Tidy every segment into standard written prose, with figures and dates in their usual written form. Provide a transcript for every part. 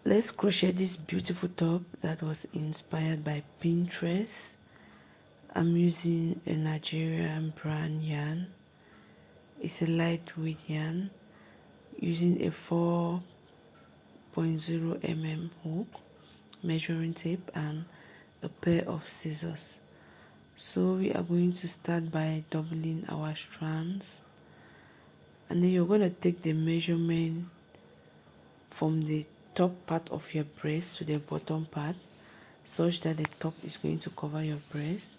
Let's crochet this beautiful top that was inspired by Pinterest. I'm using a Nigerian brand yarn. It's a lightweight yarn using a 4.0 mm hook, measuring tape, and a pair of scissors. So we are going to start by doubling our strands, and then you're going to take the measurement from the top part of your breast to the bottom part, such that the top is going to cover your breast.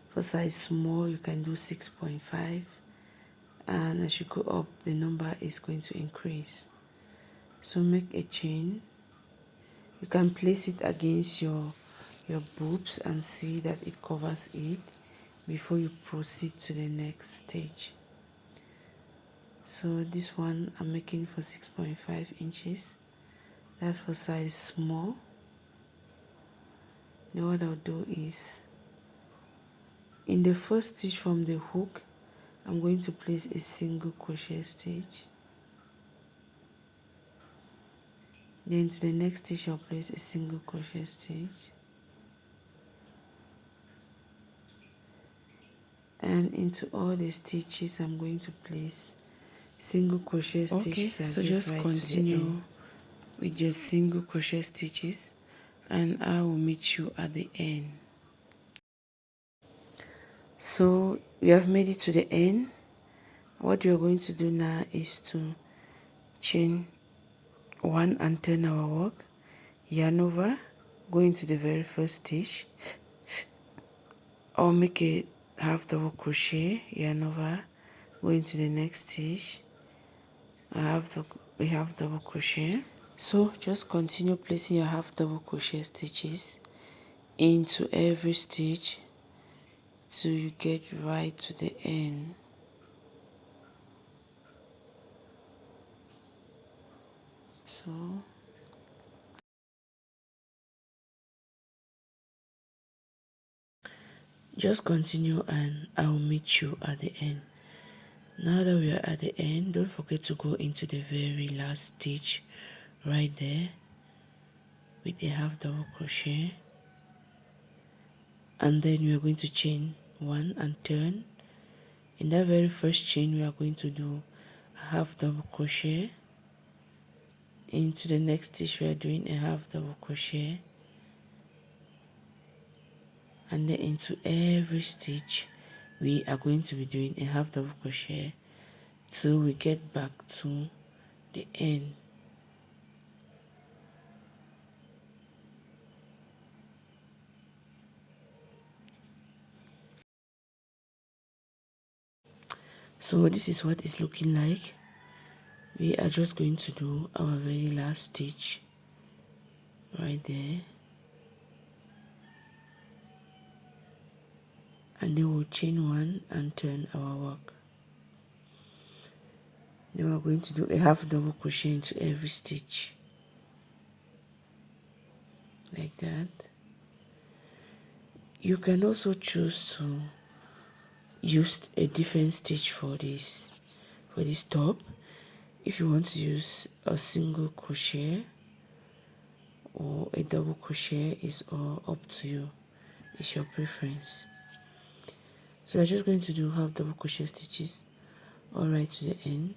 For size small, you can do 6.5, and as you go up, the number is going to increase. So make a chain. You can place it against your boobs and see that it covers it before you proceed to the next stage. So this one I'm making for 6.5 inches. That's for size small. Now what I'll do is, in the first stitch from the hook, I'm going to place a single crochet stitch. Then to the next stitch, I'll place a single crochet stitch. And into all the stitches, I'm going to place single crochet stitch. Okay, so just right continue with your single crochet stitches, and I will meet you at the end. So we have made it to the end. What we are going to do now is to chain 1 and turn our work, yarn over, go into the very first stitch, or make a half double crochet, yarn over, go into the next stitch, we have double crochet. So just continue placing your half double crochet stitches into every stitch till you get right to the end. So just continue and I'll meet you at the end. Now that we are at the end, don't forget to go into the very last stitch right there with the half double crochet, and then we are going to chain 1 and turn. In that very first chain, we are going to do a half double crochet. Into the next stitch, we are doing a half double crochet, and then into every stitch we are going to be doing a half double crochet till we get back to the end. So this is what it's looking like. We are just going to do our very last stitch right there, and then we'll chain 1 and turn our work. Then we're going to do a half double crochet into every stitch like that. You can also choose to use a different stitch for this top. If you want to use a single crochet or a double crochet, is all up to you. It's your preference. So we're just going to do half double crochet stitches all right to the end.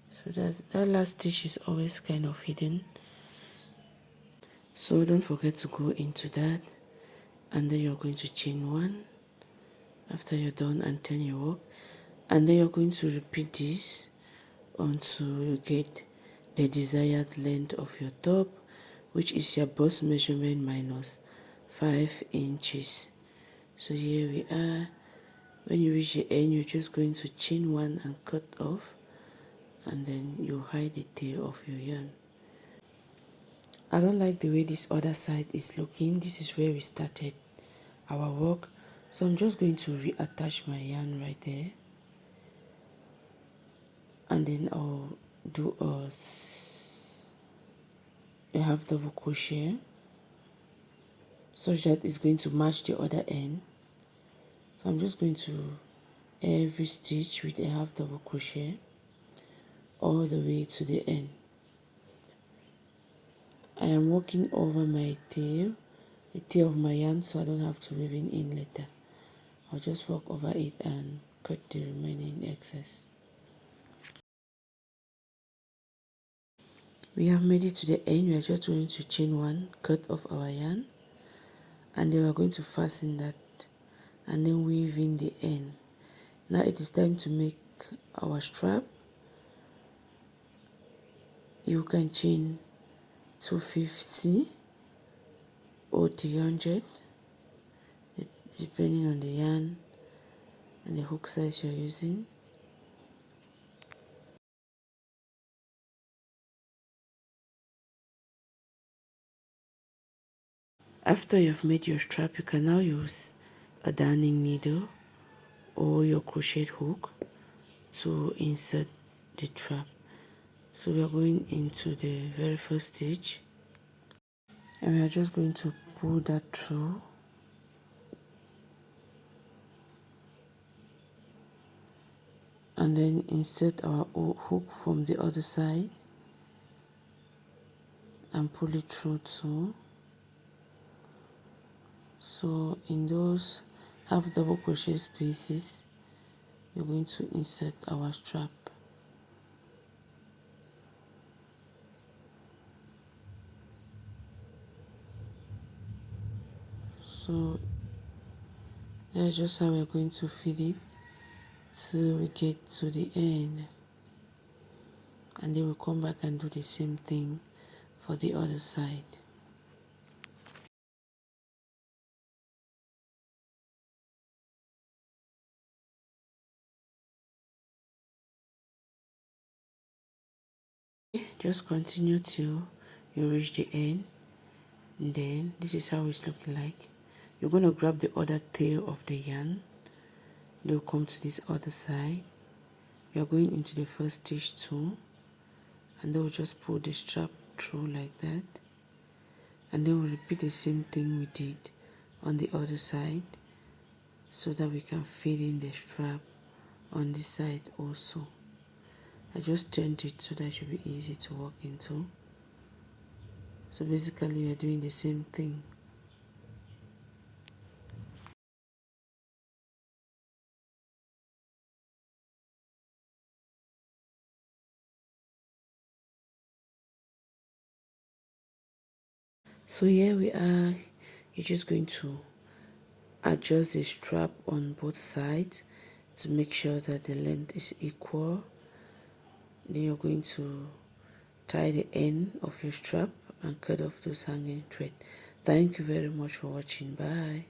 So that last stitch is always kind of hidden, so don't forget to go into that, and then you're going to chain 1 after you're done and turn your work, and then you're going to repeat this until you get the desired length of your top, which is your bust measurement minus 5 inches. So here we are. When you reach the end, you're just going to chain 1 and cut off, and then you hide the tail of your yarn. I don't like the way this other side is looking. This is where we started our work, so I'm just going to reattach my yarn right there, and then I'll do a half double crochet such that it's going to match the other end. So I'm just going to every stitch with a half double crochet all the way to the end. I am working over my tail, the tail of my yarn, so I don't have to weave in later. I'll just work over it and cut the remaining excess. We have made it to the end. We are just going to chain one, cut off our yarn, and then we're going to fasten that and then weave in the end. Now it is time to make our strap. You can chain 250 or 300 depending on the yarn and the hook size you're using. After you've made your strap, you can now use a darning needle or your crochet hook to insert the trap. So we are going into the very first stitch and we are just going to pull that through, and then insert our hook from the other side and pull it through too. So in those half double crochet spaces, we're going to insert our strap. So that's just how we're going to feed it till we get to the end, and then we'll come back and do the same thing for the other side. Just continue till you reach the end, and then this is how it's looking like. You're going to grab the other tail of the yarn, then we'll come to this other side. We are going into the first stitch too, and then we'll just pull the strap through like that, and then we'll repeat the same thing we did on the other side so that we can feed in the strap on this side also. I just turned it so that it should be easy to walk into. So basically we are doing the same thing. So here we are. You're just going to adjust the strap on both sides to make sure that the length is equal. Then you're going to tie the end of your strap and cut off those hanging threads. Thank you very much for watching. Bye.